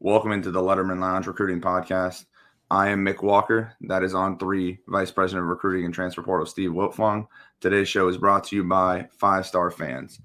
Welcome into the Lettermen Lounge Recruiting Podcast. I am Mick Walker. That is on 3, Vice President of Recruiting and Transfer Portal, Steve Wiltfong. Today's show is brought to you by 5-Star Fans.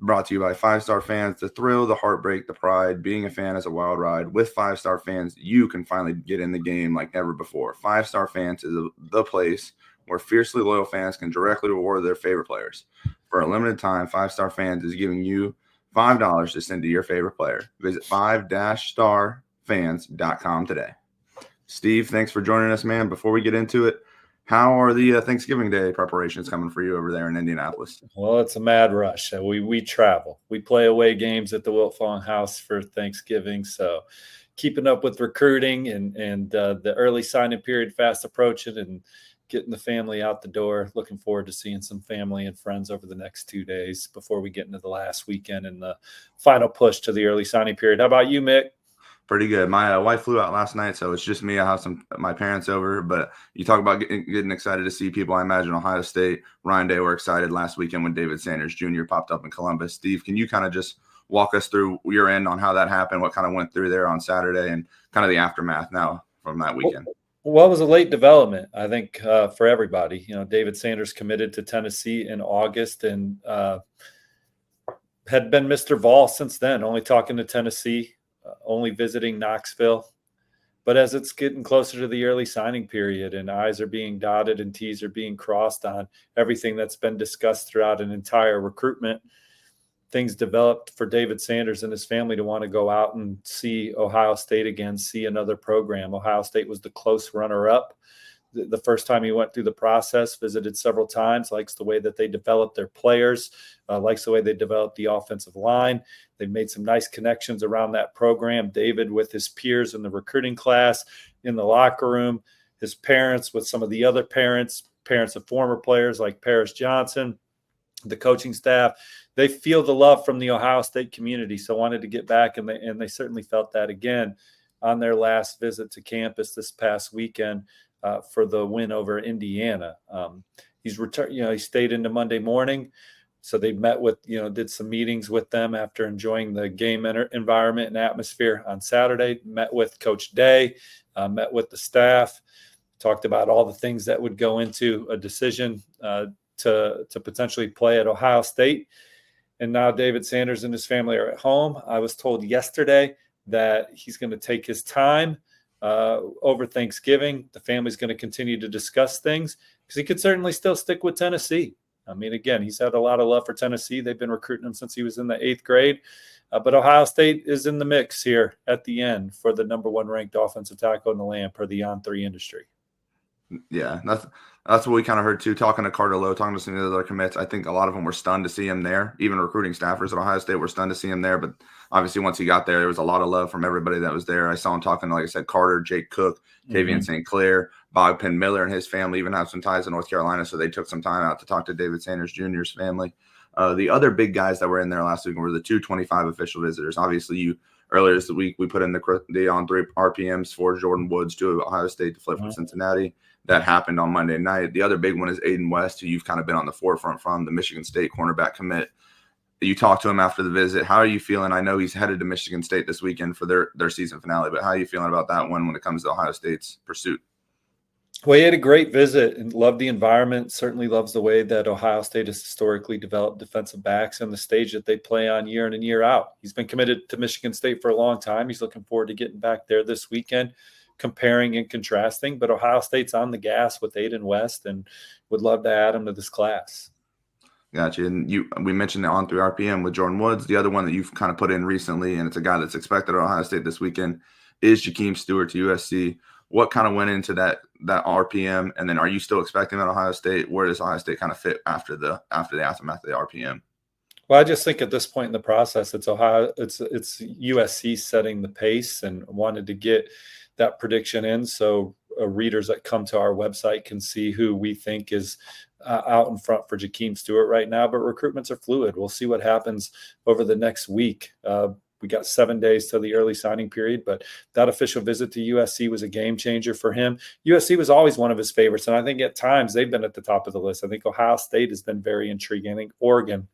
Brought to you by 5-Star Fans. The thrill, the heartbreak, the pride. Being a fan is a wild ride. With 5-Star Fans, you can finally get in the game like never before. 5-Star Fans is the place where fiercely loyal fans can directly reward their favorite players. For a limited time, 5-Star Fans is giving you $5 to send to your favorite player. Visit 5-starfans.com today. Steve, thanks for joining us, man. Before we get into it, how are the Thanksgiving Day preparations coming for you over there in Indianapolis? Well, it's a mad rush. We travel. We play away games at the Wiltfong house for Thanksgiving. So keeping up with recruiting and the early signing period fast approaching and getting the family out the door. Looking forward to seeing some family and friends over the next 2 days before we get into the last weekend and the final push to the early signing period. How about you, Mick? Pretty good. My wife flew out last night, so it's just me. I have my parents over, but you talk about getting excited to see people. I imagine Ohio State, Ryan Day were excited last weekend when David Sanders Jr. popped up in Columbus. Steve, can you kind of just walk us through your end on how that happened, what kind of went through there on Saturday, and kind of the aftermath now from that weekend? Well, it was a late development, I think, for everybody. You know, David Sanders committed to Tennessee in August and had been Mr. Vol since then, only talking to Tennessee, only visiting Knoxville. But as it's getting closer to the early signing period and I's are being dotted and T's are being crossed on everything that's been discussed throughout an entire recruitment, things developed for David Sanders and his family to want to go out and see Ohio State again, see another program. Ohio State was the close runner-up the first time he went through the process, visited several times, likes the way that they developed their players, likes the way they developed the offensive line. They've made some nice connections around that program. David with his peers in the recruiting class, in the locker room, his parents with some of the other parents of former players like Paris Johnson, the coaching staff. They feel the love from the Ohio State community, so wanted to get back, and they certainly felt that again on their last visit to campus this past weekend for the win over Indiana. He's returned. He stayed into Monday morning, so they met with, did some meetings with them after enjoying the game environment and atmosphere on Saturday. Met with Coach Day, met with the staff, talked about all the things that would go into a decision to potentially play at Ohio State. And now David Sanders and his family are at home. I was told yesterday that he's going to take his time over Thanksgiving. The family's going to continue to discuss things because he could certainly still stick with Tennessee. I mean, again, he's had a lot of love for Tennessee. They've been recruiting him since he was in the 8th grade. But Ohio State is in the mix here at the end for the number 1 ranked offensive tackle in the land per the On3 industry. Yeah, that's what we kind of heard too. Talking to Carter Lowe, talking to some of the other commits, I think a lot of them were stunned to see him there. Even recruiting staffers at Ohio State were stunned to see him there. But obviously, once he got there was a lot of love from everybody that was there. I saw him talking, like I said, Carter, Jake Cook, Tavian St. Clair, Bob Penn Miller, and his family even have some ties in North Carolina, so they took some time out to talk to David Sanders Jr.'s family. The other big guys that were in there last week were the 225 official visitors. Obviously, earlier this week we put in the on 3 RPMs for Jordan Woods to Ohio State to flip from Cincinnati. That happened on Monday night. The other big one is Aiden West, who you've kind of been on the forefront from, the Michigan State cornerback commit. You talked to him after the visit. How are you feeling? I know he's headed to Michigan State this weekend for their season finale, but how are you feeling about that one when it comes to Ohio State's pursuit? Well, he had a great visit and loved the environment, certainly loves the way that Ohio State has historically developed defensive backs and the stage that they play on year in and year out. He's been committed to Michigan State for a long time. He's looking forward to getting back there this weekend, comparing and contrasting. But Ohio State's on the gas with Aiden West and would love to add him to this class. Gotcha. And we mentioned the on 3 RPM with Jordan Woods. The other one that you've kind of put in recently, and it's a guy that's expected at Ohio State this weekend, is Jakeem Stewart to USC. What kind of went into that RPM? And then are you still expecting at Ohio State? Where does Ohio State kind of fit after the aftermath of the RPM? Well, I just think at this point in the process, it's USC setting the pace and wanted to get that prediction in so readers that come to our website can see who we think is out in front for Jakeem Stewart right now. But recruitments are fluid. We'll see what happens over the next week. We got 7 days to the early signing period, but that official visit to USC was a game changer for him. USC was always one of his favorites, and I think at times they've been at the top of the list. I think Ohio State has been very intriguing. I think Oregon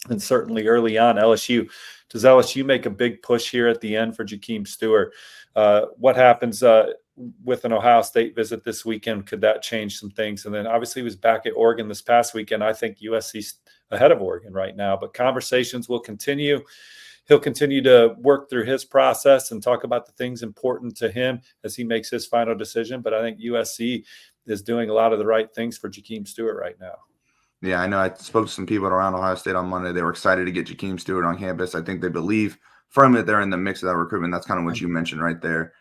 And certainly early on, LSU. Does LSU make a big push here at the end for Jakeem Stewart? What happens with an Ohio State visit this weekend? Could that change some things? And then obviously he was back at Oregon this past weekend. I think USC's ahead of Oregon right now, but conversations will continue. He'll continue to work through his process and talk about the things important to him as he makes his final decision. But I think USC is doing a lot of the right things for Jakeem Stewart right now. Yeah, I know. I spoke to some people around Ohio State on Monday. They were excited to get Jakeem Stewart on campus. I think they believe from it they're in the mix of that recruitment. That's kind of what you mentioned right there.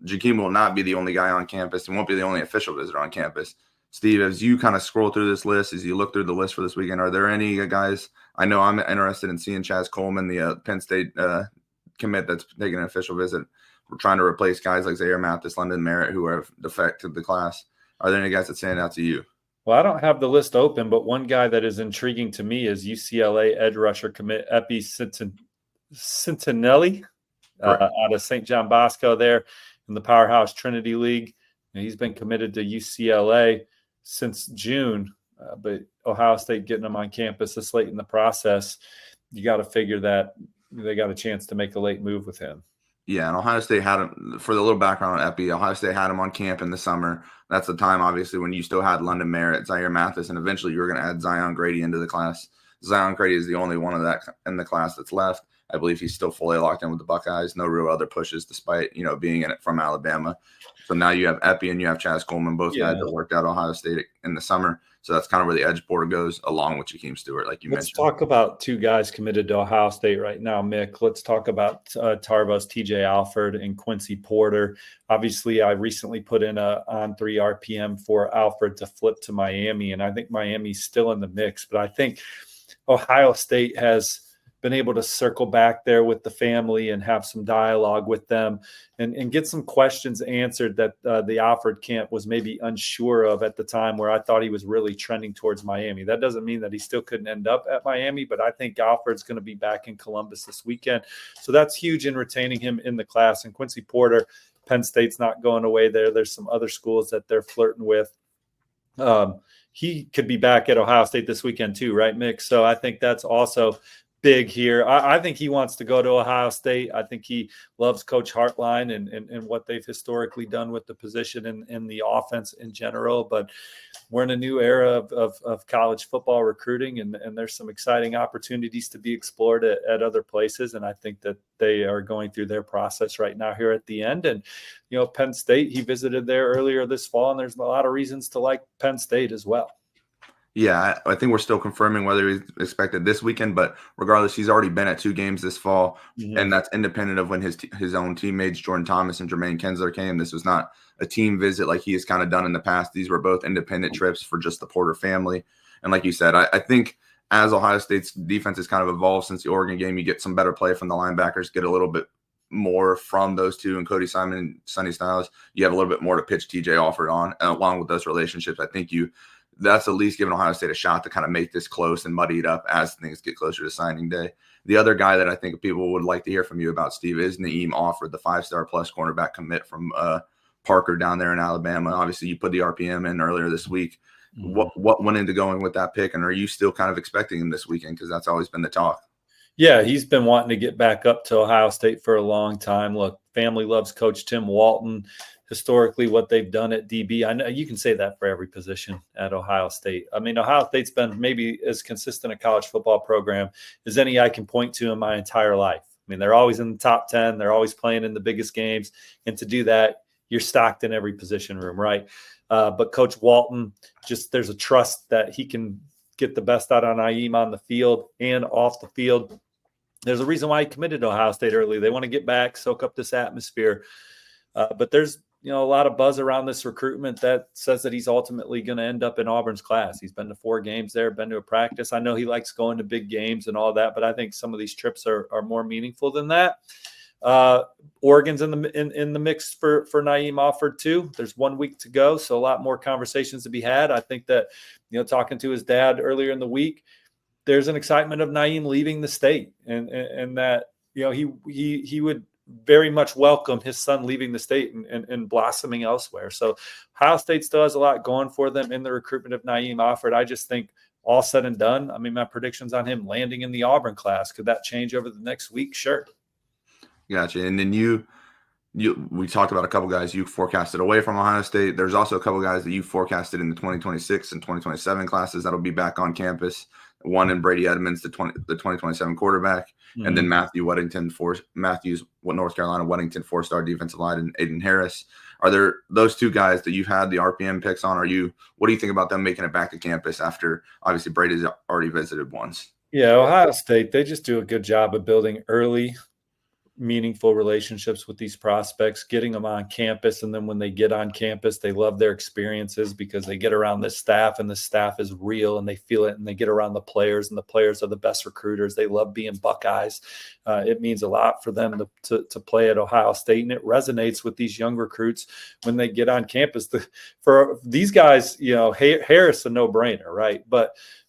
Jakeem will not be the only guy on campus and won't be the only official visitor on campus. Steve, as you kind of scroll through this list, as you look through the list for this weekend, are there any guys? I know I'm interested in seeing Chaz Coleman, the Penn State commit that's taking an official visit. We're trying to replace guys like Zaire Mathis, London Merritt, who have defected the class. Are there any guys that stand out to you? Well, I don't have the list open, but one guy that is intriguing to me is UCLA edge rusher commit Epi Centinelli out of St. John Bosco there in the Powerhouse Trinity League. And he's been committed to UCLA since June, but Ohio State getting him on campus this late in the process, you got to figure that they got a chance to make a late move with him. Yeah, and Ohio State had him, for the little background on Epi, Ohio State had him on camp in the summer. That's the time, obviously, when you still had London Merritt, Zaire Mathis, and eventually you were going to add Zion Grady into the class. Zion Grady is the only one of that in the class that's left. I believe he's still fully locked in with the Buckeyes. No real other pushes, despite being in it from Alabama. So now you have Epi and you have Chaz Coleman, both guys that worked out Ohio State in the summer. So that's kind of where the edge board goes, along with Jakeem Stewart, like you mentioned. Let's talk about two guys committed to Ohio State right now, Mick. Let's talk about Tarbo's TJ Alford and Quincy Porter. Obviously, I recently put in on 3 RPM for Alford to flip to Miami, and I think Miami's still in the mix. But I think Ohio State has been able to circle back there with the family and have some dialogue with them and get some questions answered that the Alford camp was maybe unsure of at the time, where I thought he was really trending towards Miami. That doesn't mean that he still couldn't end up at Miami, but I think Alford's going to be back in Columbus this weekend. So that's huge in retaining him in the class. And Quincy Porter, Penn State's not going away there. There's some other schools that they're flirting with. He could be back at Ohio State this weekend too, right, Mick? So I think that's also big here. I think he wants to go to Ohio State. I think he loves Coach Hartline and what they've historically done with the position and the offense in general. But we're in a new era of college football recruiting, and there's some exciting opportunities to be explored at other places. And I think that they are going through their process right now here at the end. And, Penn State, he visited there earlier this fall, and there's a lot of reasons to like Penn State as well. Yeah, I think we're still confirming whether he's expected this weekend, but regardless, he's already been at 2 games this fall, and that's independent of when his own teammates, Jordan Thomas and Jermaine Kinsler, came. This was not a team visit like he has kind of done in the past. These were both independent trips for just the Porter family. And like you said, I think as Ohio State's defense has kind of evolved since the Oregon game, you get some better play from the linebackers, get a little bit more from those two, and Cody Simon and Sonny Styles. You have a little bit more to pitch TJ Alford on, and along with those relationships, I think that's at least giving Ohio State a shot to kind of make this close and muddy it up as things get closer to signing day. The other guy that I think people would like to hear from you about, Steve, is Naim Alford, the 5-star plus cornerback commit from Parker down there in Alabama. Obviously, you put the RPM in earlier this week. What went into going with that pick, and are you still kind of expecting him this weekend? Because that's always been the talk. Yeah, he's been wanting to get back up to Ohio State for a long time. Look, family loves Coach Tim Walton. Historically, what they've done at DB, I know you can say that for every position at Ohio State. I mean, Ohio State's been maybe as consistent a college football program as any I can point to in my entire life. I mean, they're always in the top 10. They're always playing in the biggest games. And to do that, you're stocked in every position room, right? But Coach Walton, there's a trust that he can get the best out of Naim on the field and off the field. There's a reason why he committed to Ohio State early. They want to get back, soak up this atmosphere. But there's a lot of buzz around this recruitment that says that he's ultimately going to end up in Auburn's class. He's been to 4 games there, been to a practice. I know he likes going to big games and all that, but I think some of these trips are more meaningful than that. Oregon's in the mix for Naim Alford too. There's 1 week to go, so a lot more conversations to be had. I think that, talking to his dad earlier in the week, there's an excitement of Naim leaving the state and that, he would very much welcome his son leaving the state and blossoming elsewhere. So Ohio State still has a lot going for them in the recruitment of Naim Alford. I just think all said and done, I mean, my predictions on him landing in the Auburn class. Could that change over the next week? Sure. Gotcha. And then we talked about a couple guys you forecasted away from Ohio State. There's also a couple guys that you forecasted in the 2026 and 2027 classes that'll be back on campus. One in Brady Edmonds, the 2027 quarterback, and then Matthews, North Carolina Weddington, 4-star defensive lineman, and Aiden Harris. Are there those two guys that you've had the RPM picks on? What do you think about them making it back to campus after obviously Brady's already visited once? Yeah, Ohio State, they just do a good job of building early, meaningful relationships with these prospects, getting them on campus. And then when they get on campus, they love their experiences because they get around this staff and the staff is real and they feel it, and they get around the players, and the players are the best recruiters. They love being Buckeyes. It means a lot for them to play at Ohio State, and it resonates with these young recruits when they get on campus. For these guys, Harris a no-brainer, right?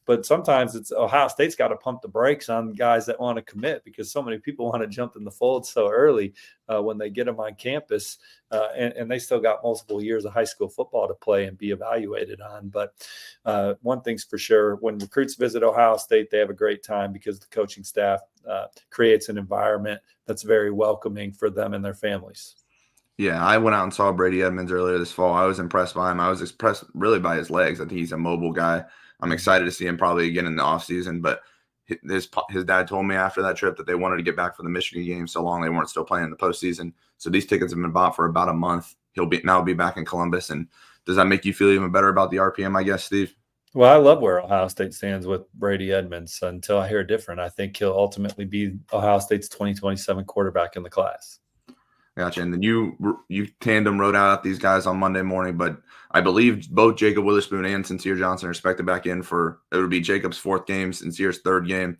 But sometimes it's Ohio State's got to pump the brakes on guys that want to commit, because so many people want to jump in the fold so early when they get them on campus, and they still got multiple years of high school football to play and be evaluated on. But one thing's for sure, when recruits visit Ohio State, they have a great time because the coaching staff creates an environment that's very welcoming for them and their families. Yeah, I went out and saw Brady Edmonds earlier this fall. I was impressed by him. I was impressed really by his legs. I think he's a mobile guy. I'm excited to see him probably again in the offseason. But his dad told me after that trip that they wanted to get back for the Michigan game so long they weren't still playing in the postseason. So these tickets have been bought for about a month. He'll be back in Columbus. And does that make you feel even better about the RPM, I guess, Steve? Well, I love where Ohio State stands with Brady Edmonds until I hear different. I think he'll ultimately be Ohio State's 2027 quarterback in the class. Gotcha. And then you tandem rode out these guys on Monday morning, but I believe both Jacob Witherspoon and Sincere Johnson are expected back in for – it would be Jacob's 4th game, Sincere's 3rd game.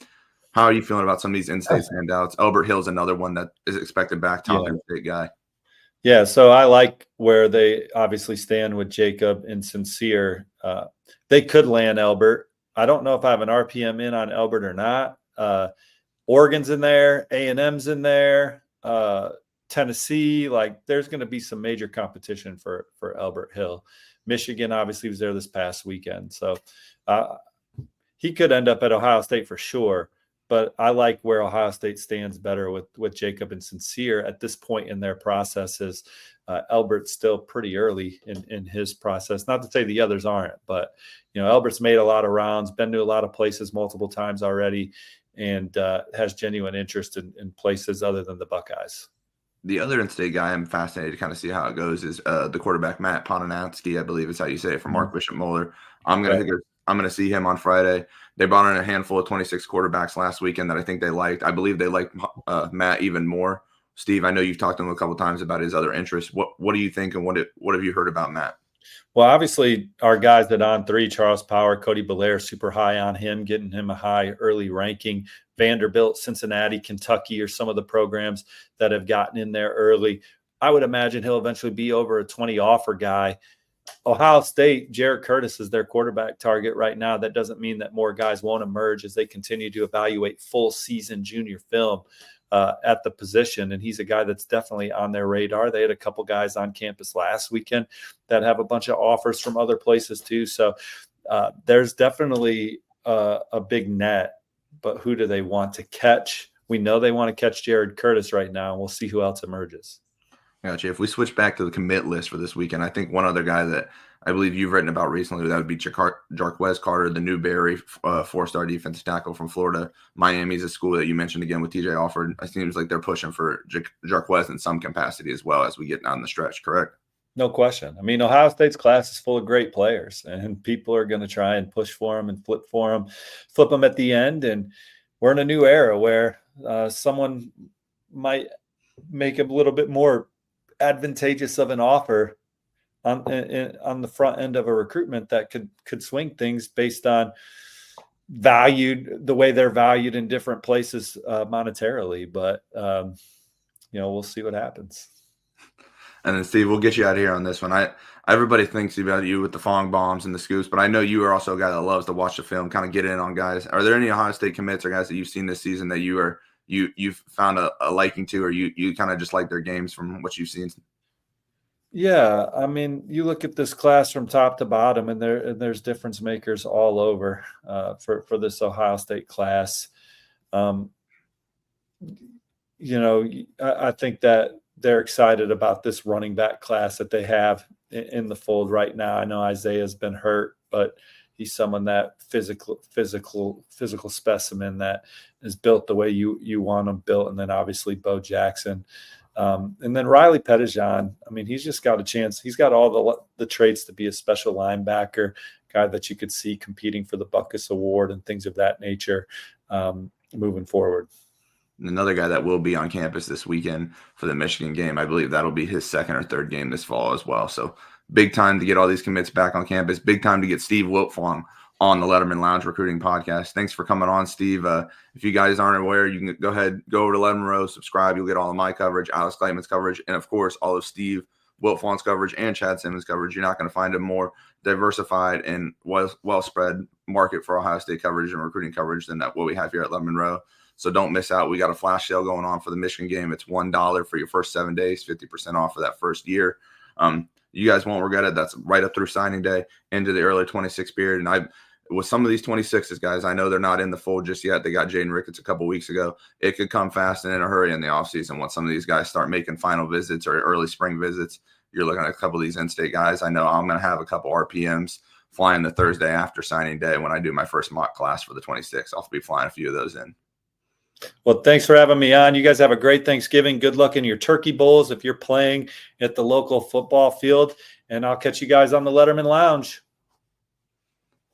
How are you feeling about some of these in-state standouts? Albert Hill's another one that is expected back, top in-state guy. Yeah, so I like where they obviously stand with Jacob and Sincere. They could land Albert. I don't know if I have an RPM in on Albert or not. Oregon's in there. A&M's in there. Tennessee, there's going to be some major competition for Albert Hill. Michigan obviously was there this past weekend. So he could end up at Ohio State for sure. But I like where Ohio State stands better with Jacob and Sincere at this point in their processes. Albert's still pretty early in his process. Not to say the others aren't, but Albert's made a lot of rounds, been to a lot of places multiple times already, and has genuine interest in places other than the Buckeyes. The other in-state guy I'm fascinated to kind of see how it goes is the quarterback Matt Podonatsky, I believe is how you say it, from Mark Bishop Moeller. I'm gonna see him on Friday. They brought in a handful of 26 quarterbacks last weekend that I think they liked. I believe they liked Matt even more. Steve, I know you've talked to him a couple of times about his other interests. What do you think, and what have you heard about Matt? Well, obviously, our guys that on 3, Charles Power, Cody Belair, super high on him, getting him a high early ranking. Vanderbilt, Cincinnati, Kentucky are some of the programs that have gotten in there early. I would imagine he'll eventually be over a 20 offer guy. Ohio State, Jared Curtis is their quarterback target right now. That doesn't mean that more guys won't emerge as they continue to evaluate full season junior film at the position. And he's a guy that's definitely on their radar. They had a couple guys on campus last weekend that have a bunch of offers from other places too. So there's definitely a big net, but who do they want to catch? We know they want to catch Jared Curtis right now, and we'll see who else emerges. Gotcha. If we switch back to the commit list for this weekend, I think one other guy that I believe you've written about recently, that would be Jarquez Carter, the Newberry 4-star defensive tackle from Florida. Miami's a school that you mentioned again with TJ Alford. It seems like they're pushing for Jarquez in some capacity as well as we get down the stretch, correct? No question. I mean, Ohio State's class is full of great players, and people are going to try and push for them and flip them at the end. And we're in a new era where someone might make a little bit more advantageous of an offer on the front end of a recruitment that could swing things based on the way they're valued in different places monetarily. But we'll see what happens. And then Steve, we'll get you out of here on this one. Everybody thinks about you with the Fong bombs and the scoops, but I know you are also a guy that loves to watch the film, kind of get in on guys. Are there any Ohio State commits or guys that you've seen this season that you've found a liking to, or you kind of just like their games from what you've seen? Yeah, I mean, you look at this class from top to bottom, and there's difference makers all over for this Ohio State class. Um, I think that they're excited about this running back class that they have in the fold right now. I know Isaiah's been hurt, but he's someone that physical specimen that is built the way you want him built. And then obviously Bo Jackson. And then Riley Pettijohn. I mean, he's just got a chance. He's got all the traits to be a special linebacker, guy that you could see competing for the Buckus Award and things of that nature moving forward. Another guy that will be on campus this weekend for the Michigan game. I believe that'll be his second or third game this fall as well. So big time to get all these commits back on campus. Big time to get Steve Wiltfong on the Lettermen Lounge Recruiting Podcast. Thanks for coming on, Steve. If you guys aren't aware, you can go over to Lettermen Row, subscribe. You'll get all of my coverage, Alex Kleitman's coverage, and of course, all of Steve Wiltfong's coverage and Chad Simmons' coverage. You're not going to find a more diversified and well spread market for Ohio State coverage and recruiting coverage than what we have here at Lettermen Row. So don't miss out. We got a flash sale going on for the Michigan game. It's $1 for your first 7 days, 50% off for that first year. You guys won't regret it. That's right up through signing day into the early 26 period. And with some of these 26s, guys, I know they're not in the fold just yet. They got Jaden Ricketts a couple weeks ago. It could come fast and in a hurry in the offseason once some of these guys start making final visits or early spring visits. You're looking at a couple of these in-state guys. I know I'm going to have a couple RPMs flying the Thursday after signing day when I do my first mock class for the 26. I'll be flying a few of those in. Well, thanks for having me on. You guys have a great Thanksgiving. Good luck in your turkey bowls if you're playing at the local football field. And I'll catch you guys on the Lettermen Lounge.